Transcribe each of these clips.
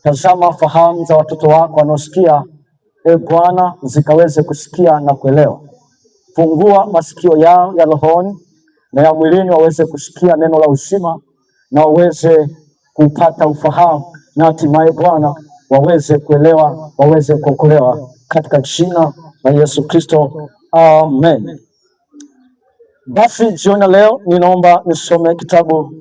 Tazama fahamu za watoto wako wanaosikia, e Bwana, zikaweze kusikia na kuelewa. Fungua masikio yao ya rohoni na ya mwilini, waweze kusikia neno la uzima na waweze kupata ufahamu, na hatimaye Bwana waweze kuelewa, waweze kuokolewa katika jina la Yesu Kristo, amen. Basi jioni leo ninaomba nisome kitabu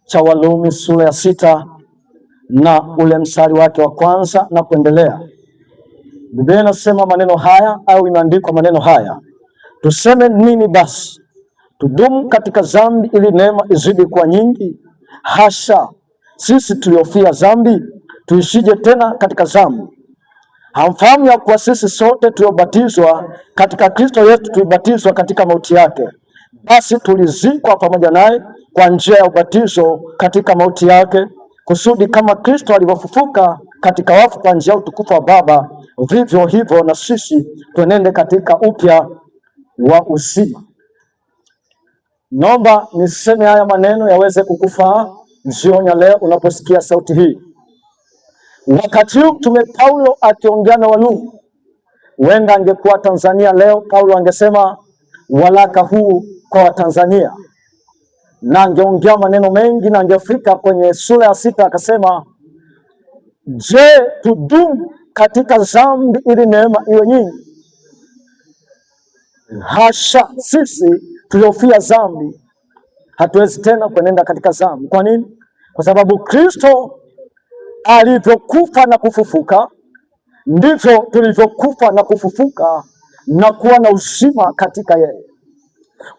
cha Warumi sura ya 6 na ule mstari wake wa kwanza na kuendelea. Biblia inasema maneno haya, au imeandikwa maneno haya: tuseme nini basi? Tudumu katika dhambi ili neema izidi kuwa nyingi? Hasha! Sisi tuliofia dhambi tuishije tena katika dhambi? Hamfahamu ya kuwa sisi sote tuliobatizwa katika Kristo Yesu tulibatizwa katika mauti yake? Basi tulizikwa pamoja naye kwa njia ya ubatizo katika mauti yake, kusudi kama Kristo alivyofufuka katika wafu kwa njia ya utukufu wa Baba, vivyo hivyo na sisi tuenende katika upya wa uzima. Naomba niseme haya maneno yaweze kukufaa jioni ya leo unaposikia sauti hii. Wakati huu Mtume Paulo akiongea na Warumi, huenda angekuwa Tanzania leo, Paulo angesema waraka huu kwa Watanzania, na angeongea maneno mengi, na angefika kwenye sura ya 6 akasema, je, tudumu katika dhambi ili neema iwe nyingi? Hasha! Sisi tuliofia dhambi hatuwezi tena kuenenda katika dhambi. Kwa nini? Kwa sababu Kristo alivyokufa na kufufuka, ndivyo tulivyokufa na kufufuka na kuwa na uzima katika yeye.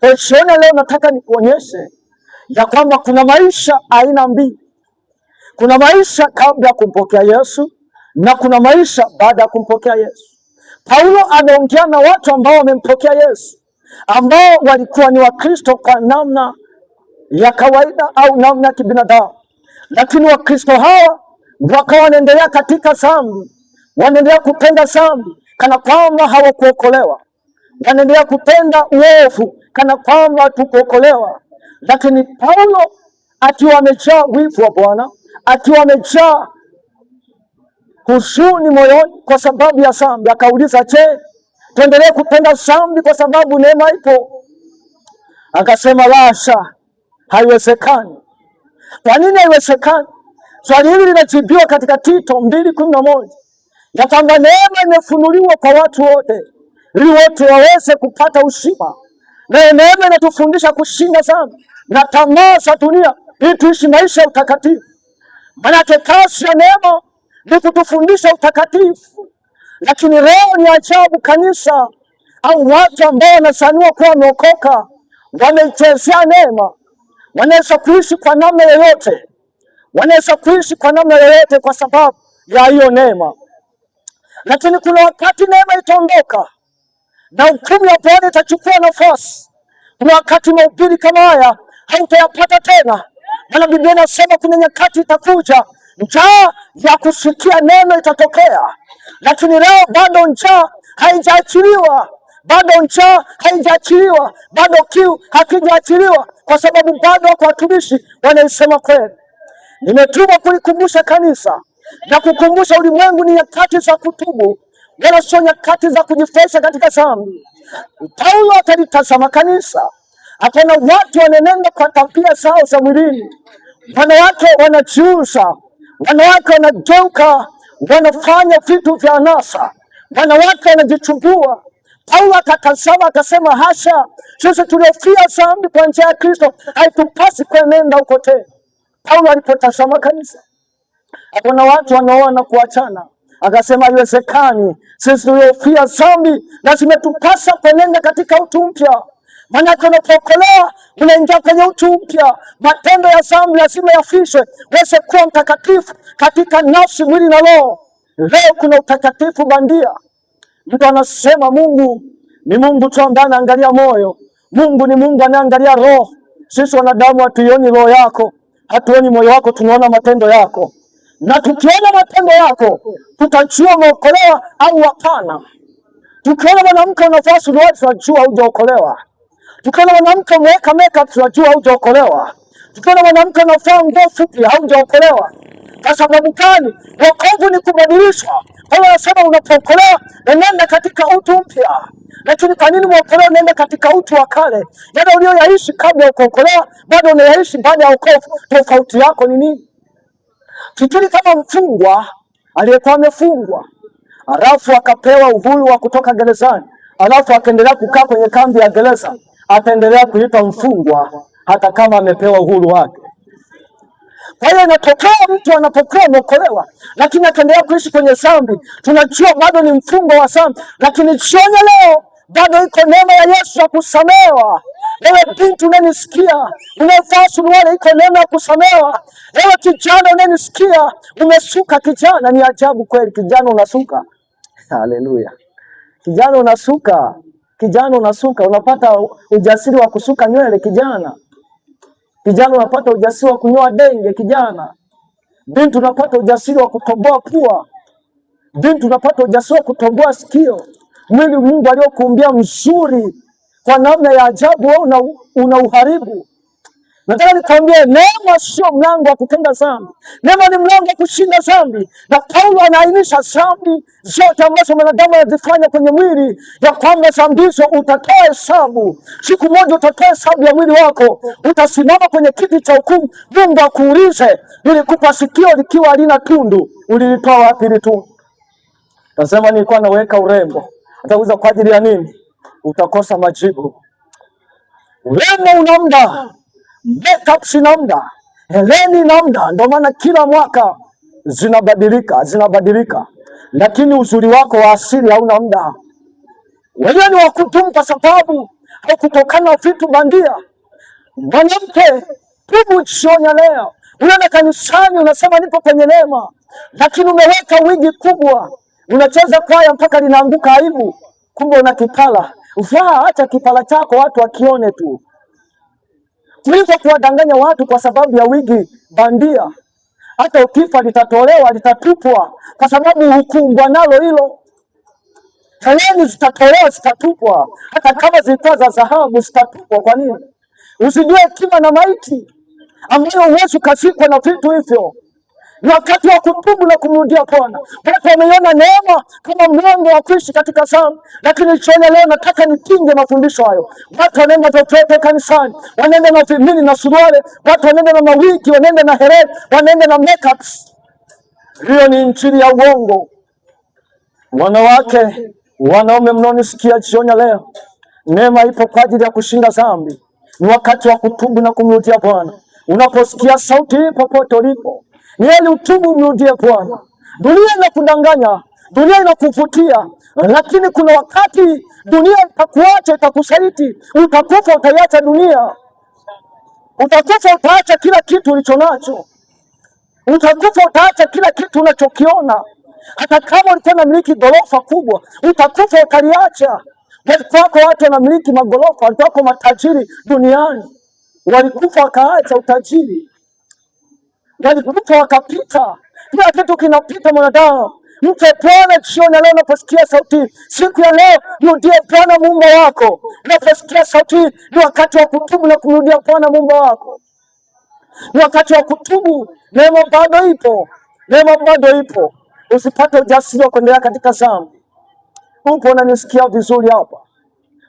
Jioni leo nataka nikuonyeshe ya kwamba kuna maisha aina mbili. Kuna maisha kabla ya kumpokea Yesu na kuna maisha baada ya kumpokea Yesu. Paulo anaongea na watu ambao wamempokea Yesu, ambao walikuwa ni Wakristo kwa namna ya kawaida au namna ya kibinadamu, lakini Wakristo hawa wakawa wanaendelea katika dhambi, wanaendelea kupenda dhambi kana kwamba hawakuokolewa, wanaendelea kupenda uovu kana kwamba hatukuokolewa. Lakini Paulo akiwa amejaa wivu wa Bwana, akiwa amejaa huzuni moyoni kwa sababu ya dhambi, akauliza, je, tuendelee kupenda dhambi kwa sababu neema ipo? Akasema, lasha, haiwezekani. Kwa nini haiwezekani? Swali hili linajibiwa katika Tito 2:11 ya kwamba neema imefunuliwa kwa watu wote ili wote waweze kupata uzima. Na neema inatufundisha kushinda dhambi na tamaa za dunia ili tuishi maisha ya utakatifu. Maana kazi ya neema ni kutufundisha utakatifu. Lakini leo ni ajabu, kanisa au watu ambao wanasaniwa kuwa wameokoka wameichezea neema. Wanaweza kuishi kwa namna yoyote, wanaweza kuishi kwa namna yoyote kwa sababu ya hiyo neema. Lakini kuna wakati neema itaondoka na hukumu ya Bwana itachukua nafasi. Kuna wakati mahubiri kama haya hautayapata tena, maana Biblia inasema kuna nyakati itakuja njaa ya kusikia neno itatokea. Lakini leo bado njaa haijaachiliwa, bado njaa haijaachiliwa, bado kiu hakijaachiliwa, kwa sababu bado wako watumishi wanaisema kweli. Nimetumwa kulikumbusha kanisa na kukumbusha ulimwengu ni nyakati za kutubu, wala sio nyakati za kujifesha katika dhambi. Paulo atalitazama kanisa, akaona watu wanenenda kwa tabia zao za mwilini. Wanawake wanajiuza, wanawake wanageuka, wanafanya vitu vya anasa, wanawake wanajichumbua. Paulo akatazama akasema, hasha, sisi tuliofia dhambi kwa njia ya Kristo haitupasi kuenenda huko tena. Paulo alipotazama kanisa akaona watu wanaoa na kuachana, akasema haiwezekani. Sisi tuliofia dhambi lazima tupasa kuenenda katika utu mpya. Maana unapookolewa unaingia kwenye utu mpya. Matendo ya dhambi lazima yafishwe, uweze kuwa mtakatifu katika nafsi, mwili na roho. Leo kuna utakatifu bandia. Mtu anasema Mungu ni Mungu tu ambaye anaangalia moyo. Mungu ni Mungu anaangalia roho. Sisi wanadamu hatuioni roho yako, hatuoni moyo wako, tunaona matendo yako. Na tukiona matendo yako tutajua umeokolewa au hapana. Tukiona mwanamke unavaa suruali tunajua hujaokolewa. Tukiona mwanamke umeweka makeup tunajua hujaokolewa. Tukiona mwanamke unavaa nguo fupi haujaokolewa. Kwa sababu gani? Wokovu ni kubadilishwa. Paulo anasema unapookolewa unaenda katika utu mpya. Lakini kwa nini umeokolewa unaenda katika utu wa kale? Yale uliyoyaishi kabla ya kuokolewa bado unayaishi baada ya wokovu. Tofauti yako ni nini? Fikiri kama mfungwa aliyekuwa amefungwa, alafu akapewa uhuru wa kutoka gerezani, alafu akaendelea kukaa kwenye kambi ya gereza, ataendelea kuitwa mfungwa hata kama amepewa uhuru wake. Kwa hiyo inatokea mtu anapokuwa ameokolewa lakini akaendelea kuishi kwenye dhambi, tunajua bado ni mfungwa wa dhambi. Lakini jioni leo bado iko neema ya Yesu ya kusamehewa. Ewe binti unanisikia, unavaa suruali, iko neema ya kusamehewa. Ewe kijana unanisikia, umesuka kijana, ni ajabu kweli, kijana unasuka. Haleluya. Kijana unasuka, kijana unasuka, unapata ujasiri wa kusuka nywele kijana. Kijana unapata ujasiri wa kunyoa denge kijana. Binti unapata ujasiri wa kutoboa pua. Binti unapata ujasiri wa kutoboa sikio. Mwili Mungu aliyokuumbia mzuri kwa namna ya ajabu wewe una uharibu. Nataka nikwambie neema sio mlango wa kutenda dhambi. Neema ni mlango wa kushinda dhambi. Na Paulo anaainisha dhambi zote ambazo mwanadamu anazifanya kwenye mwili, ya kwamba dhambi hizo utatoa hesabu. Siku moja utatoa hesabu ya mwili wako. Utasimama kwenye kiti cha hukumu, Mungu akuulize, nilikupa sikio likiwa halina tundu, ulilitoa wapi ile tundu? Tasema nilikuwa naweka urembo. Atauliza kwa ajili ya nini? Utakosa majibu. Urembo una muda, makeup sina muda, heleni na muda. Ndio maana kila mwaka zinabadilika, lakini uzuri wako wa asili hauna muda. Wewe ni wa kudumu kwa sababu haukutokana na vitu bandia. Mwanamke, tubu jioni leo. Unaenda kanisani unasema nipo kwenye neema, lakini umeweka wigi kubwa, unacheza kwaya mpaka linaanguka aibu, kumbe una kipala. Vaa hata kipala chako watu wakione tu, kuliko kuwadanganya watu kwa sababu ya wigi bandia. Hata ukifa litatolewa, litatupwa, kwa sababu hukumbwa nalo hilo. Heleni zitatolewa, zitatupwa. Hata kama zilikuwa za dhahabu zitatupwa. Kwa nini? Usijue hekima na maiti ambayo huwezi ukazikwa na vitu hivyo. Ni wakati wa kutubu na kumrudia Bwana. Watu wameiona neema kama mlango wa kuishi katika dhambi, lakini jioni leo nataka nipinge mafundisho hayo. Watu wanaenda popote kanisani, wanaenda na vimini na suruali, watu wanaenda na mawiki, wanaenda na hereni, wanaenda na makeups. Hiyo ni injili ya uongo. Wanawake, wanaume mnaonisikia jioni leo, neema ipo kwa ajili ya kushinda dhambi. Ni wakati wa kutubu na kumrudia Bwana. Unaposikia sauti hii popote ulipo, ni heri utubu umrudie Bwana. Dunia inakudanganya, dunia inakuvutia, lakini kuna wakati dunia itakuacha, itakusaliti. Utakufa, utaiacha dunia. Utakufa, utaacha kila kitu ulichonacho. Utakufa, utaacha kila kitu unachokiona. Hata kama ulikuwa unamiliki gorofa kubwa, utakufa utaliacha. Wako watu wanamiliki magorofa, wako matajiri duniani, walikufa wakaacha utajiri. Walikufa wakapita. Kila kitu kinapita mwanadamu. Mpe Bwana jioni leo unaposikia sauti. Siku ya leo mrudie Bwana Muumba wako. Unaposikia sauti ni wakati wa kutubu na kumrudia Bwana Muumba wako. Ni wakati wa kutubu. Neema bado ipo. Neema bado ipo. Usipate ujasiri wa kuendelea katika dhambi. Upo unanisikia vizuri hapa,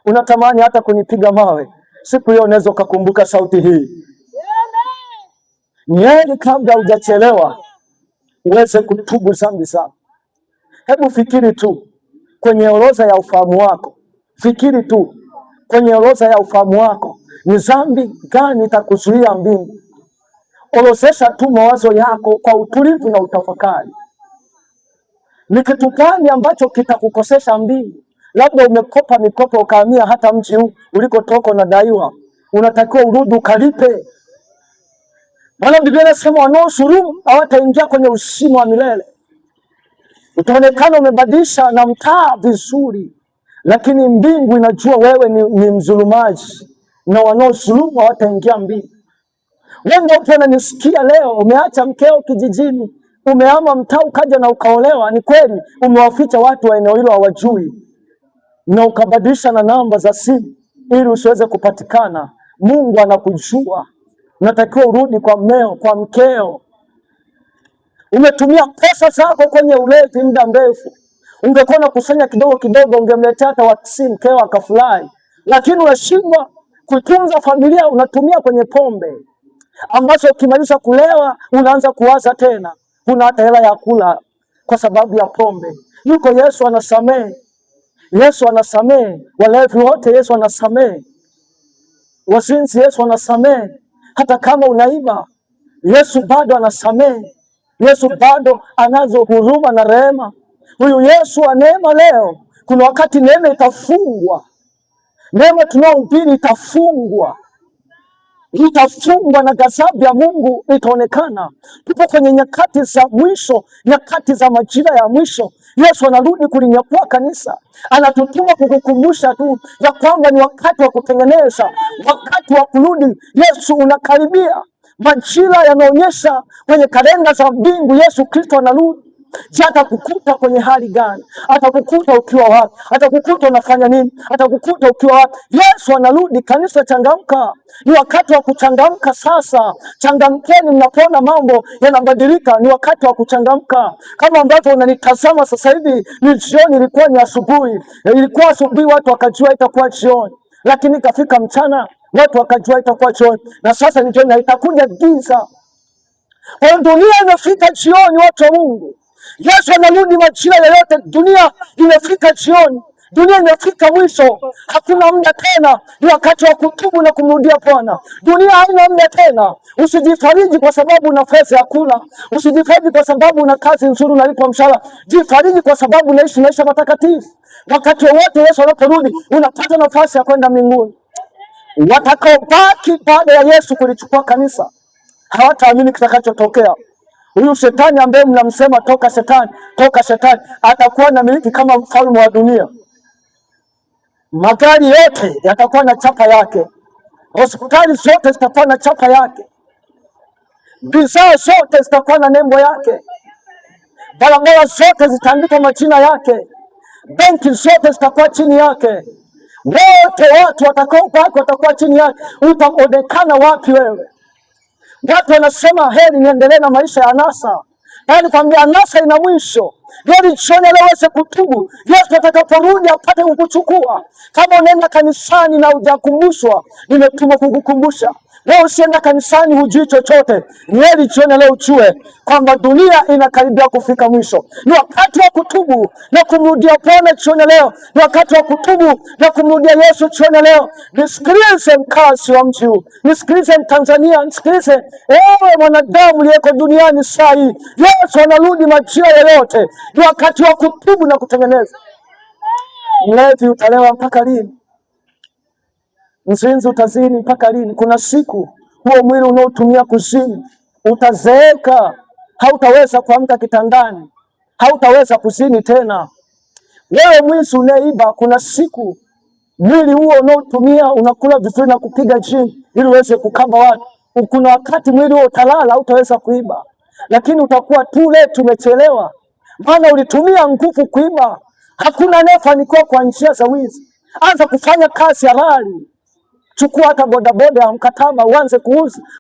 unatamani hata kunipiga mawe. Siku hiyo unaweza ukakumbuka sauti hii. Ni heri kabla hujachelewa uweze kutubu dhambi zako. Hebu fikiri tu kwenye orodha ya ufahamu wako. Fikiri tu kwenye orodha ya ufahamu wako, ni dhambi gani itakuzuia mbingu? Orodhesha tu mawazo yako kwa utulivu na utafakari. Ni kitu gani ambacho kitakukosesha mbingu? Labda umekopa mikopo ukahamia hata mji huu ulikotoka unadaiwa, unatakiwa urudi ukalipe. Maana Biblia inasema wanaodhulumu hawataingia kwenye uzima wa milele. Utaonekana umebadilisha na mtaa vizuri, lakini mbingu inajua wewe ni mzulumaji, na wanaodhulumu hawataingia mbingu. Wewe upo unanisikia leo, umeacha mkeo kijijini, umehama mtaa ukaja na ukaolewa. Ni kweli umewaficha watu wa eneo hilo hawajui, na ukabadilisha na namba za simu ili usiweze kupatikana. Mungu anakujua. Unatakiwa urudi kwa mmeo, kwa mkeo. Umetumia pesa zako kwenye ulevi muda mrefu. Ungekuwa unakusanya kidogo kidogo, ungemletea hata wakisi mkeo akafurahi, lakini unashindwa kutunza familia, unatumia kwenye pombe ambazo ukimaliza kulewa unaanza kuwaza tena, huna hata hela ya kula kwa sababu ya pombe. Yuko Yesu anasamehe. Yesu anasamehe walevi wote, Yesu anasamehe wazinzi, Yesu anasamehe. Hata kama unaiba, Yesu bado anasamehe. Yesu bado anazo huruma na rehema. Huyu Yesu wa neema leo, kuna wakati neema itafungwa. Neema tunaohubiri itafungwa na ghadhabu ya Mungu itaonekana. Tupo kwenye nyakati za mwisho, nyakati za majira ya mwisho. Yesu anarudi kulinyakua kanisa, anatutuma kukukumbusha tu ya kwamba ni wakati wa kutengeneza, wakati wa kurudi. Yesu unakaribia. Majira yanaonyesha kwenye kalenda za mbingu Yesu Kristo anarudi. Je, atakukuta kwenye hali gani? Atakukuta ukiwa wapi? Atakukuta unafanya nini? Atakukuta ukiwa wapi? Yesu anarudi. Kanisa, changamka. Ni wakati wa kuchangamka sasa. Changamkeni mnapoona mambo yanabadilika. Ni wakati wa kuchangamka. Kama ambavyo unanitazama sasa hivi, ni jioni, ilikuwa ni asubuhi. Ilikuwa asubuhi watu wakajua itakuwa jioni, lakini kafika mchana watu wakajua itakuwa jioni, na sasa ni jioni na itakuja giza. Kwa dunia imefika jioni, watu wa Mungu. Yesu anarudi majira yoyote. Dunia imefika jioni, dunia imefika mwisho. Hakuna muda tena, ni wakati wa kutubu na kumrudia Bwana. Dunia haina muda tena. Usijifariji kwa sababu una pesa ya kula, usijifariji kwa sababu una kazi nzuri unalipwa mshahara. Jifariji kwa sababu unaishi maisha matakatifu. Wakati wote Yesu anaporudi, unapata nafasi ya kwenda mbinguni. Watakaobaki baada ya Yesu kulichukua kanisa hawataamini kitakachotokea. Huyu shetani ambaye mnamsema toka shetani, toka shetani, atakuwa na miliki kama mfalme wa dunia. Magari yote yatakuwa na chapa yake, hospitali zote zitakuwa na chapa yake, bidhaa zote zitakuwa na nembo yake, barabara zote zitaandikwa majina yake, benki zote zitakuwa chini yake. Wote watu watakaobaki watakuwa chini yake. Utaonekana wapi wewe? Watu wanasema heri niendelee na maisha ya anasa. Yaani kwambia anasa ina mwisho. Heri jioni leo uweze kutubu. Yesu atakaporudi apate kukuchukua. Kama unaenda kanisani na hujakumbushwa, nimetuma kukukumbusha. Wewe usienda kanisani hujui chochote, ni heri jioni leo ujue kwamba dunia inakaribia kufika mwisho. Ni wakati wa kutubu na kumrudia Bwana jioni leo. Ni wakati wa kutubu na kumrudia Yesu jioni leo. Nisikilize mkazi wa mji huu, nisikilize Mtanzania, nisikilize ewe mwanadamu uliyeko duniani saa hii. Yesu anarudi majira yoyote. Ni wakati wa kutubu na kutengeneza. Mlevi utalewa mpaka lini? Mzinzi utazini mpaka lini? Kuna siku huo mwili unaotumia kuzini utazeeka, hautaweza kuamka kitandani, hautaweza kuzini tena. Wewe mwizi unaiba, kuna siku mwili huo unaotumia unakula vizuri na kupiga gym ili uweze kukaba watu, kuna wakati mwili huo utalala, hautaweza kuiba, lakini utakuwa tu late, umechelewa, maana ulitumia nguvu kuiba. Hakuna anayefanikiwa kwa njia za wizi. Anza kufanya kazi halali. Chukua hata bodaboda ya mkataba uanze kuuza.